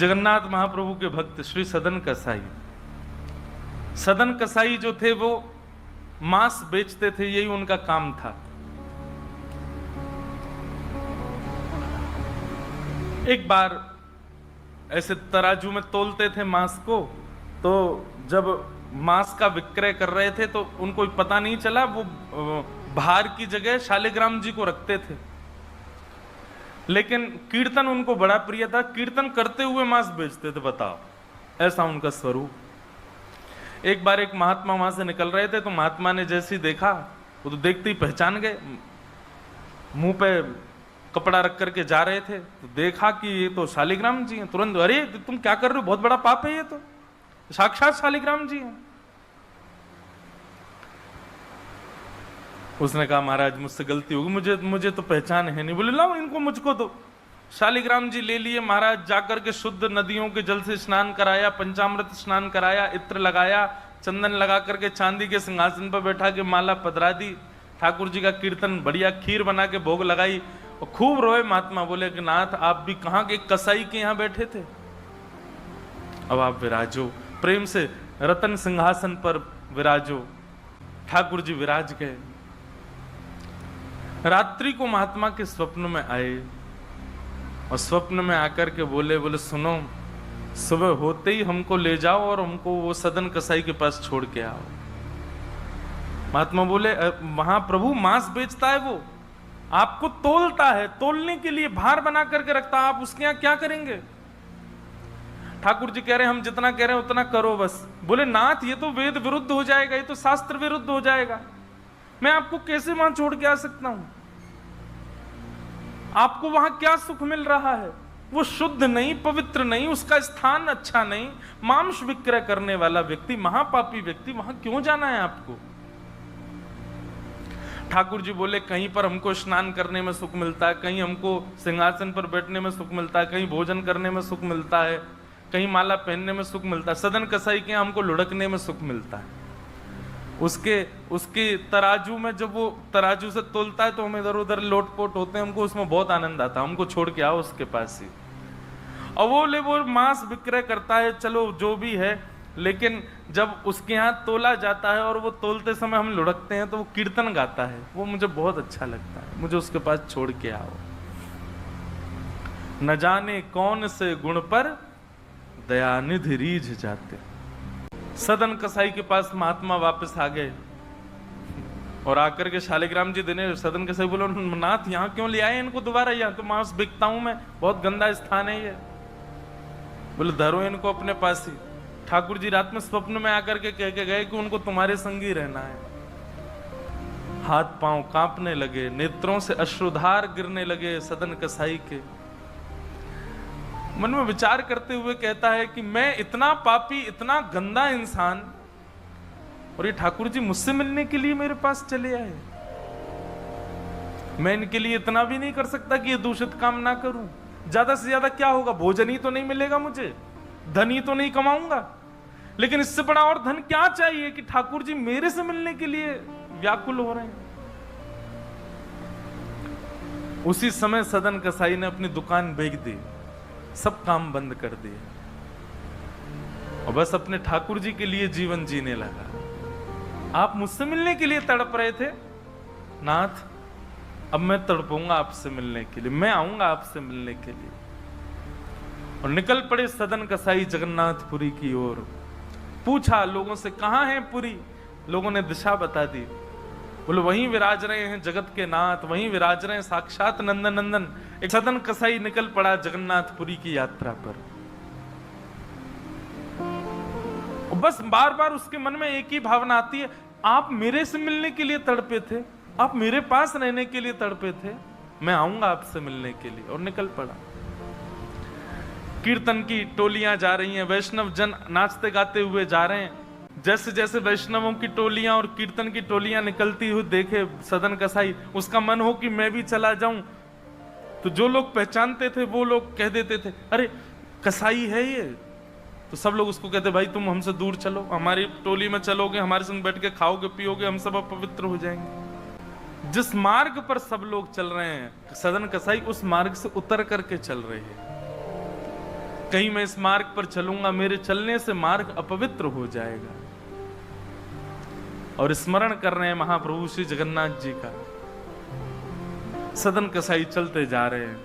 जगन्नाथ महाप्रभु के भक्त श्री सदन कसाई, सदन कसाई जो थे वो मांस बेचते थे, यही उनका काम था। एक बार ऐसे तराजू में तोलते थे मांस को, तो जब मांस का विक्रय कर रहे थे तो उनको पता नहीं चला, वो भार की जगह शालिग्राम जी को रखते थे। लेकिन कीर्तन उनको बड़ा प्रिय था, कीर्तन करते हुए मांस बेचते थे। बताओ, ऐसा उनका स्वरूप। एक बार एक महात्मा वहां से निकल रहे थे, तो महात्मा ने जैसे ही देखा, वो तो देखते ही पहचान गए, मुंह पे कपड़ा रख करके जा रहे थे, तो देखा कि ये तो शालिग्राम जी हैं। तुरंत, अरे तुम क्या कर रहे हो, बहुत बड़ा पाप है, ये तो साक्षात शालिग्राम जी हैं। उसने कहा, महाराज मुझसे गलती होगी, मुझे तो पहचान है नहीं। बोले, लाओ इनको मुझको दो। शालिग्राम जी ले लिए महाराज, जाकर के शुद्ध नदियों के जल से स्नान कराया, पंचामृत स्नान कराया, इत्र लगाया, चंदन लगा करके चांदी के सिंहासन पर बैठा के माला पधरा दी, ठाकुर जी का कीर्तन, बढ़िया खीर बना के भोग लगाई, और खूब रोए। महात्मा बोले कि नाथ, आप भी कहाँ के कसाई के यहाँ बैठे थे, अब आप विराजो, प्रेम से रतन सिंहासन पर विराजो। ठाकुर जी विराज गए। रात्रि को महात्मा के स्वप्न में आए, और स्वप्न में आकर के बोले सुनो, सुबह होते ही हमको ले जाओ और हमको वो सदन कसाई के पास छोड़ के आओ। महात्मा बोले, वहां प्रभु मांस बेचता है, वो आपको तोलता है, तोलने के लिए भार बना करके रखता है, आप उसके यहां क्या करेंगे? ठाकुर जी कह रहे हैं, हम जितना कह रहे हैं उतना करो बस। बोले, नाथ ये तो वेद विरुद्ध हो जाएगा, ये तो शास्त्र विरुद्ध हो जाएगा, मैं आपको कैसे वहां छोड़ के आ सकता हूं? आपको वहां क्या सुख मिल रहा है? वो शुद्ध नहीं, पवित्र नहीं, उसका स्थान अच्छा नहीं, मांस विक्रय करने वाला व्यक्ति, महापापी व्यक्ति, वहां क्यों जाना है आपको? ठाकुर जी बोले, कहीं पर हमको स्नान करने में सुख मिलता है, कहीं हमको सिंहासन पर बैठने में सुख मिलता है, कहीं भोजन करने में सुख मिलता है, कहीं माला पहनने में सुख मिलता है, सदन कसाई के हमको लुढ़कने में सुख मिलता है। उसके तराजू में जब वो तराजू से तोलता है तो हम इधर उधर लोटपोट होते हैं, हमको उसमें बहुत आनंद आता है, हमको छोड़ के आओ उसके पास ही। और वो मांस विक्रय करता है, चलो जो भी है, लेकिन जब उसके यहाँ तोला जाता है और वो तोलते समय हम लुढ़कते हैं तो वो कीर्तन गाता है, वो मुझे बहुत अच्छा लगता है, मुझे उसके पास छोड़ के आओ। न जाने कौन से गुण पर दयानिधि रीझ जाते। सदन कसाई के पास महात्मा वापस आ गए और आकर के शालिग्राम जी देने, सदन कसाई बोलो, नाथ यहाँ क्यों ले आए इनको दोबारा, यहाँ तो मांस बिकता हूं मैं, बहुत गंदा स्थान है ये। बोले, धरो इनको अपने पास ही। ठाकुर जी रात में स्वप्न में आकर के कह के गए कि उनको तुम्हारे संग ही रहना है। हाथ पांव कांपने लगे, नेत्रों से अश्रुधार गिरने लगे सदन कसाई के। मन में विचार करते हुए कहता है कि मैं इतना पापी, इतना गंदा इंसान, और ये ठाकुर जी मुझसे मिलने के लिए मेरे पास चले आए। मैं इनके लिए इतना भी नहीं कर सकता कि ये दूषित काम ना करूं। ज्यादा से ज्यादा क्या होगा, भोजन ही तो नहीं मिलेगा मुझे, धन ही तो नहीं कमाऊंगा, लेकिन इससे बड़ा और धन क्या चाहिए कि ठाकुर जी मेरे से मिलने के लिए व्याकुल हो रहे हैं। उसी समय सदन कसाई ने अपनी दुकान बेच दी, सब काम बंद कर दिए और बस अपने ठाकुर जी के लिए जीवन जीने लगा। आप मुझसे मिलने के लिए तड़प रहे थे नाथ, अब मैं तड़पूंगा आपसे मिलने के लिए, मैं आऊंगा आपसे मिलने के लिए। और निकल पड़े सदन कसाई जगन्नाथपुरी की ओर। पूछा लोगों से, कहां है पुरी? लोगों ने दिशा बता दी। बोले, वहीं विराज रहे हैं जगत के नाथ, वहीं विराज रहे हैं साक्षात नंदन नंदन। एक सदन कसाई निकल पड़ा जगन्नाथपुरी की यात्रा पर। और बस बार बार उसके मन में एक ही भावना आती है, आप मेरे से मिलने के लिए तड़पे थे, आप मेरे पास रहने के लिए तड़पे थे, मैं आऊंगा आपसे मिलने के लिए। और निकल पड़ा। कीर्तन की टोलियां जा रही हैं, वैष्णव जन नाचते गाते हुए जा रहे हैं। जैसे जैसे वैष्णवों की टोलियां और कीर्तन की टोलियां निकलती हुई देखे सदन कसाई, उसका मन हो कि मैं भी चला जाऊं। तो जो लोग पहचानते थे वो लोग कह देते थे, अरे कसाई है ये। तो सब लोग उसको कहते, भाई तुम हमसे दूर चलो, हमारी टोली में चलोगे, हमारे संग बैठ के खाओगे पियोगे, हम सब अपवित्र हो जाएंगे। जिस मार्ग पर सब लोग चल रहे हैं, सदन कसाई उस मार्ग से उतर करके चल रहे हैं। कहीं मैं इस मार्ग पर चलूंगा, मेरे चलने से मार्ग अपवित्र हो जाएगा। और स्मरण कर रहे हैं महाप्रभु श्री जगन्नाथ जी का। सदन कसाई चलते जा रहे हैं,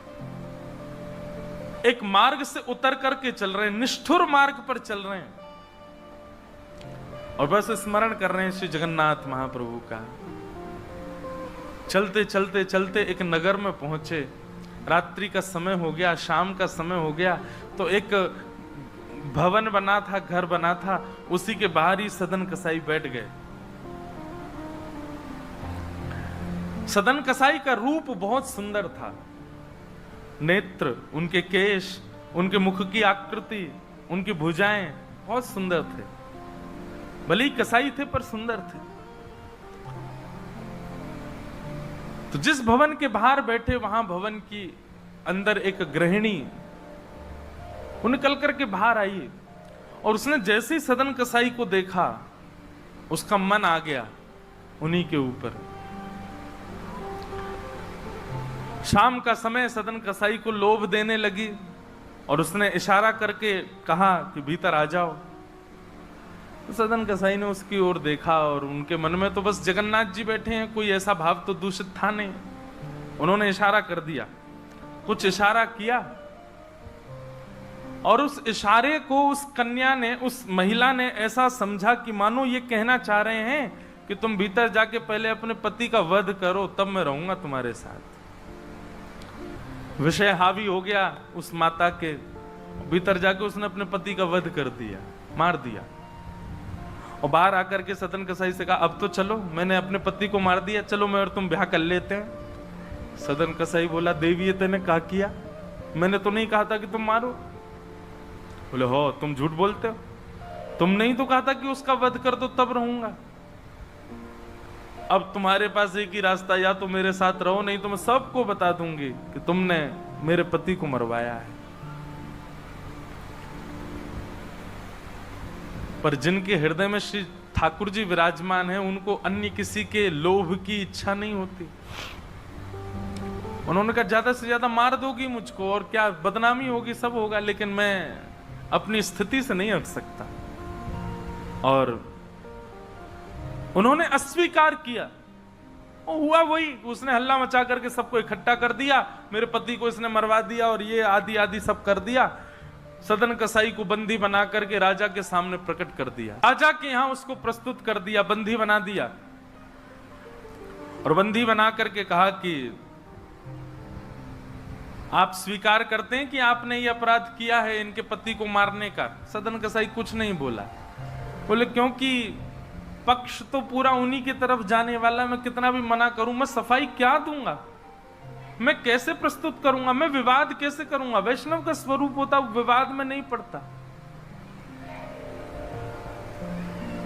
एक मार्ग से उतर करके चल रहे हैं, निष्ठुर मार्ग पर चल रहे हैं, और बस स्मरण कर रहे हैं श्री जगन्नाथ महाप्रभु का। चलते चलते चलते एक नगर में पहुंचे, रात्रि का समय हो गया, शाम का समय हो गया, तो एक भवन बना था, घर बना था, उसी के बाहर ही सदन कसाई बैठ गए। सदन कसाई का रूप बहुत सुंदर था, नेत्र, उनके केश, उनके मुख की आकृति, उनकी भुजाएं बहुत सुंदर थे। भले ही कसाई थे पर सुंदर थे। तो जिस भवन के बाहर बैठे, वहां भवन की अंदर एक गृहिणी वो निकल करके बाहर आई, और उसने जैसे ही सदन कसाई को देखा, उसका मन आ गया उन्हीं के ऊपर। शाम का समय, सदन कसाई को लोभ देने लगी, और उसने इशारा करके कहा कि भीतर आ जाओ। तो सदन कसाई ने उसकी ओर देखा, और उनके मन में तो बस जगन्नाथ जी बैठे हैं, कोई ऐसा भाव तो दूषित था नहीं। उन्होंने इशारा कर दिया, कुछ इशारा किया, और उस इशारे को उस कन्या ने, उस महिला ने ऐसा समझा कि मानो ये कहना चाह रहे हैं कि तुम भीतर जाके पहले अपने पति का वध करो, तब मैं रहूंगा तुम्हारे साथ। विषय हावी हो गया उस माता के, भीतर जाके उसने अपने पति का वध कर दिया, मार दिया। और बाहर आकर के सदन कसाई से कहा, अब तो चलो, मैंने अपने पति को मार दिया, चलो मैं और तुम ब्याह कर लेते हैं। सदन कसाई बोला, देवी ये तेने क्या किया? मैंने तो नहीं कहा था कि तुम मारो। बोले, हो तुम झूठ बोलते हो, तुम नहीं तो कहा था कि उसका वध कर दो तब रहूंगा। अब तुम्हारे पास एक ही रास्ता, या तो मेरे साथ रहो, नहीं तो मैं सबको बता दूंगी कि तुमने मेरे पति को मरवाया है। पर जिनके हृदय में श्री ठाकुर जी विराजमान है, उनको अन्य किसी के लोभ की इच्छा नहीं होती। उन्होंने कहा, ज्यादा से ज्यादा मार दोगी मुझको, और क्या बदनामी होगी, सब होगा, लेकिन मैं अपनी स्थिति से नहीं हट सकता। और उन्होंने अस्वीकार किया। और हुआ वही, उसने हल्ला मचा करके सबको इकट्ठा कर दिया, मेरे पति को इसने मरवा दिया, और ये आदि आदि सब कर दिया। सदन कसाई को बंदी बना करके राजा के सामने प्रकट कर दिया, राजा के यहां उसको प्रस्तुत कर दिया, बंदी बना दिया। और बंदी बना करके कहा कि आप स्वीकार करते हैं कि आपने ये अपराध किया है इनके पति को मारने का? सदन कसाई कुछ नहीं बोला। बोले, क्योंकि पक्ष तो पूरा उन्हीं की तरफ जाने वाला, मैं कितना भी मना करूं, मैं सफाई क्या दूंगा, मैं कैसे प्रस्तुत करूंगा, मैं विवाद कैसे करूंगा? वैष्णव का स्वरूप होता विवाद में नहीं पड़ता।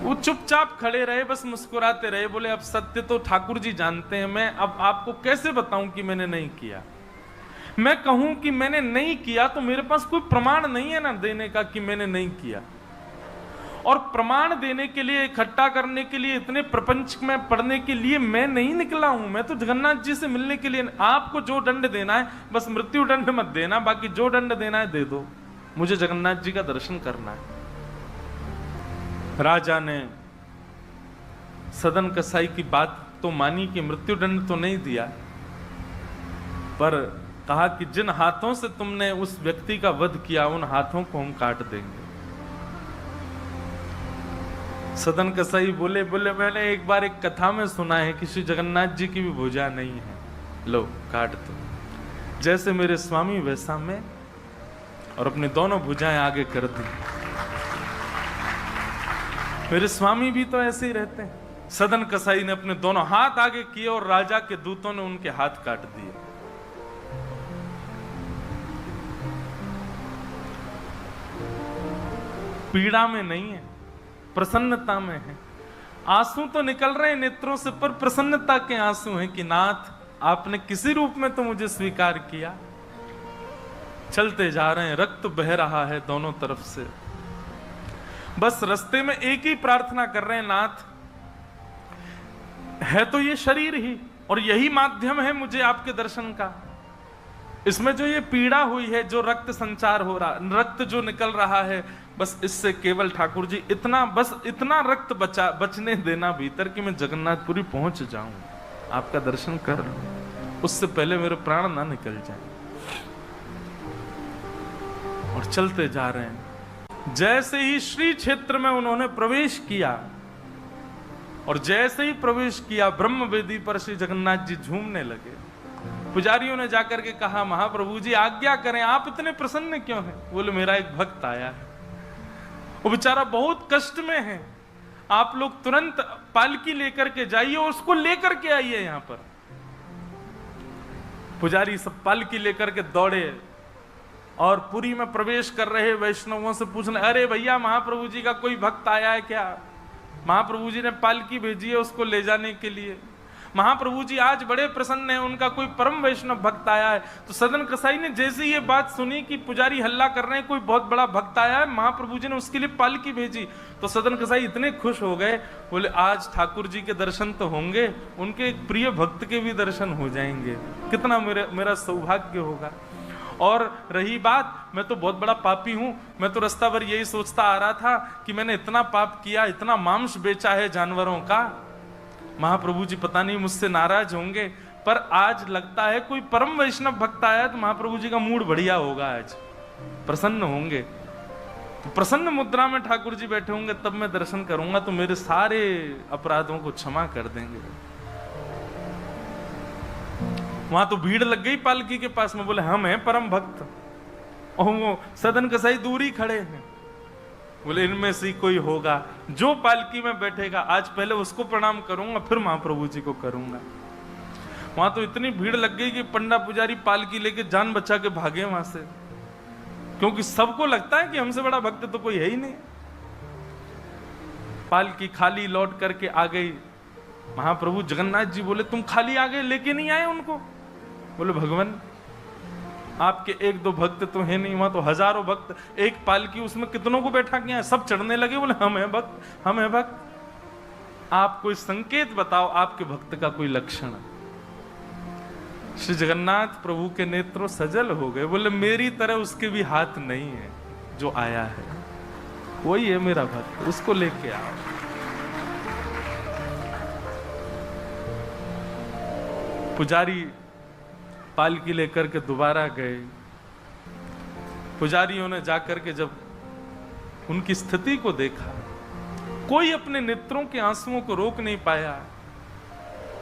वो चुपचाप खड़े रहे, बस मुस्कुराते रहे। बोले, अब सत्य तो ठाकुर जी जानते हैं, मैं अब आपको कैसे बताऊं कि मैंने नहीं किया। मैं कहूं कि मैंने नहीं किया तो मेरे पास कोई प्रमाण नहीं है ना देने का कि मैंने नहीं किया। और प्रमाण देने के लिए, इकट्ठा करने के लिए, इतने प्रपंच में पढ़ने के लिए मैं नहीं निकला हूं। मैं तो जगन्नाथ जी से मिलने के लिए। आपको जो दंड देना है, बस मृत्यु दंड मत देना, बाकी जो दंड देना है दे दो, मुझे जगन्नाथ जी का दर्शन करना है। राजा ने सदन कसाई की बात तो मानी कि मृत्यु दंड तो नहीं दिया, पर कहा कि जिन हाथों से तुमने उस व्यक्ति का वध किया, उन हाथों को हम काट देंगे। सदन कसाई बोले, मैंने एक बार एक कथा में सुना है कि श्री जगन्नाथ जी की भी भुजा नहीं है, लो काट दो। जैसे मेरे स्वामी वैसा मैं, और अपनी दोनों भुजाएं आगे कर दी। मेरे स्वामी भी तो ऐसे ही रहते हैं। सदन कसाई ने अपने दोनों हाथ आगे किए, और राजा के दूतों ने उनके हाथ काट दिए। पीड़ा में नहीं है, प्रसन्नता में है। आंसू तो निकल रहे हैं नेत्रों से, पर प्रसन्नता के आंसू हैं कि नाथ, आपने किसी रूप में तो मुझे स्वीकार किया। चलते जा रहे हैं, रक्त बह रहा है दोनों तरफ से। बस रास्ते में एक ही प्रार्थना कर रहे हैं, नाथ, है तो ये शरीर ही, और यही माध्यम है मुझे आपके दर्शन का। इसमें जो ये पीड़ा हुई है, जो रक्त संचार हो रहा, रक्त जो निकल रहा है, बस इससे केवल ठाकुर जी इतना रक्त बचने देना भीतर कि मैं जगन्नाथपुरी पहुंच जाऊं, आपका दर्शन कर लूं, उससे पहले मेरे प्राण ना निकल जाएं। और चलते जा रहे हैं। जैसे ही श्री क्षेत्र में उन्होंने प्रवेश किया, और जैसे ही प्रवेश किया, ब्रह्म वेदी पर श्री जगन्नाथ जी झूमने लगे। पुजारियों ने जाकर के कहा, महाप्रभु जी आज्ञा करें, आप इतने प्रसन्न क्यों हैं? बोले मेरा एक भक्त आया है, वो बेचारा बहुत कष्ट में है, आप लोग तुरंत पालकी लेकर के जाइए, उसको लेकर के आइए यहां पर। पुजारी सब पालकी लेकर के दौड़े और पुरी में प्रवेश कर रहे वैष्णवों से पूछने, अरे भैया महाप्रभु जी का कोई भक्त आया है क्या? महाप्रभु जी ने पालकी भेजी है उसको ले जाने के लिए। महाप्रभु जी आज बड़े प्रसन्न हैं, उनका कोई परम वैष्णव भक्त आया है। तो सदन कसाई ने जैसे ये बात सुनी कि पुजारी हल्ला कर रहे हैं, कोई बहुत बड़ा भक्त आया है, महाप्रभु जी ने उसके लिए पालकी भेजी, तो सदन कसाई इतने खुश हो गए, बोले आज ठाकुर जी के दर्शन तो होंगे, उनके एक प्रिय भक्त के भी दर्शन हो जाएंगे, कितना मेरा सौभाग्य होगा। और रही बात, मैं तो बहुत बड़ा पापी हूं, मैं तो रास्ता भर यही सोचता आ रहा था कि मैंने इतना पाप किया, इतना मांस बेचा है जानवरों का, महाप्रभु जी पता नहीं मुझसे नाराज होंगे, पर आज लगता है कोई परम वैष्णव भक्त आया तो महाप्रभु जी का मूड बढ़िया होगा, आज प्रसन्न होंगे। तो प्रसन्न मुद्रा में ठाकुर जी बैठे होंगे, तब मैं दर्शन करूंगा तो मेरे सारे अपराधों को क्षमा कर देंगे। वहां तो भीड़ लग गई पालकी के पास में, बोले हम हैं परम भक्त, और वो सदन कसाई दूरी खड़े हैं, बोले इनमें से कोई होगा जो पालकी में बैठेगा, आज पहले उसको प्रणाम करूंगा फिर महाप्रभु जी को करूंगा। वहां तो इतनी भीड़ लग गई कि पंडा पुजारी पालकी लेके जान बचा के भागे वहां से, क्योंकि सबको लगता है कि हमसे बड़ा भक्त तो कोई है ही नहीं। पालकी खाली लौट करके आ गई। महाप्रभु जगन्नाथ जी बोले तुम खाली आ गए, लेके नहीं आए उनको? बोले भगवान आपके एक दो भक्त तो है नहीं, वहां तो हजारों भक्त, एक पालकी उसमें कितनों को बैठा किया है, सब चढ़ने लगे, बोले हम हैं भक्त, हम हैं भक्त। आप कोई संकेत बताओ, आपके भक्त का कोई लक्षण। श्री जगन्नाथ प्रभु के नेत्रों सजल हो गए, बोले मेरी तरह उसके भी हाथ नहीं है, जो आया है वही है मेरा भक्त, उसको लेके आओ। पुजारी पालकी लेकर के दोबारा गए। पुजारियों ने जाकर के जब उनकी स्थिति को देखा, कोई अपने नेत्रों के आंसुओं को रोक नहीं पाया।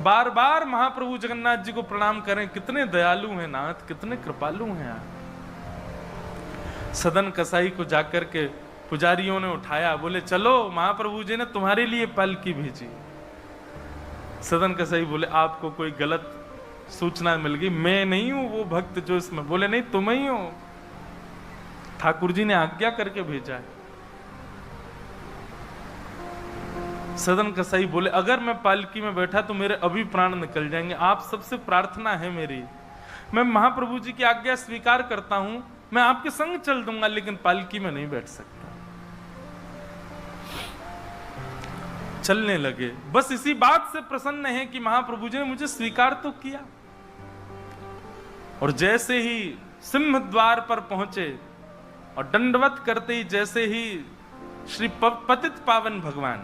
बार बार महाप्रभु जगन्नाथ जी को प्रणाम करें, कितने दयालु हैं नाथ, कितने कृपालु हैं आप। सदन कसाई को जाकर के पुजारियों ने उठाया, बोले चलो महाप्रभु जी ने तुम्हारे लिए पालकी भेजी। सदन कसाई बोले आपको कोई गलत सूचना मिल गई, मैं नहीं हूं वो भक्त जो इसमें। बोले नहीं तुम ही हो, ठाकुर जी ने आज्ञा करके भेजा है। सदन कसाई बोले अगर मैं पालकी में बैठा तो मेरे अभी प्राण निकल जाएंगे, आप सबसे प्रार्थना है मेरी, मैं महाप्रभु जी की आज्ञा स्वीकार करता हूं, मैं आपके संग चल दूंगा, लेकिन पालकी में नहीं बैठ सकता। चलने लगे, बस इसी बात से प्रसन्न है कि महाप्रभु जी ने मुझे स्वीकार तो किया। और जैसे ही सिंह द्वार पर पहुंचे और दंडवत करते ही जैसे ही श्री पतित पावन भगवान,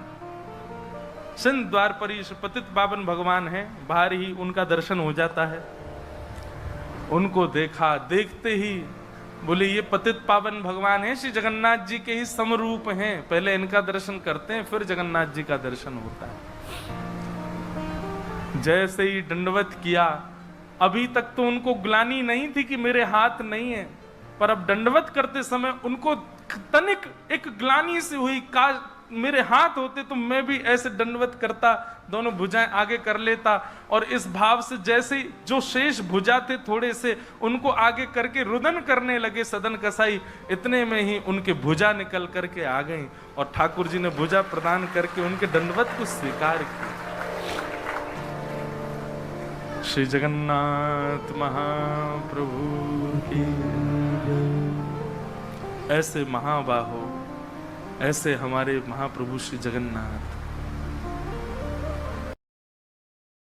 सिंह द्वार पर ही श्री पतित पावन भगवान है, बाहर ही उनका दर्शन हो जाता है। उनको देखा, देखते ही बोले ये पतित पावन भगवान है, श्री जगन्नाथ जी के ही समरूप हैं, पहले इनका दर्शन करते हैं फिर जगन्नाथ जी का दर्शन होता है। जैसे ही दंडवत किया, अभी तक तो उनको ग्लानि नहीं थी कि मेरे हाथ नहीं है, पर अब दंडवत करते समय उनको तनिक एक ग्लानि से हुई, काश मेरे हाथ होते तो मैं भी ऐसे दंडवत करता, दोनों भुजाएं आगे कर लेता। और इस भाव से जैसे जो शेष भुजा थे थोड़े से उनको आगे करके रुदन करने लगे सदन कसाई, इतने में ही उनके भुजा निकल करके आ गई और ठाकुर जी ने भुजा प्रदान करके उनके दंडवत को स्वीकार किया। श्री जगन्नाथ महाप्रभु की। ऐसे महाबाहो, ऐसे हमारे महाप्रभु श्री जगन्नाथ।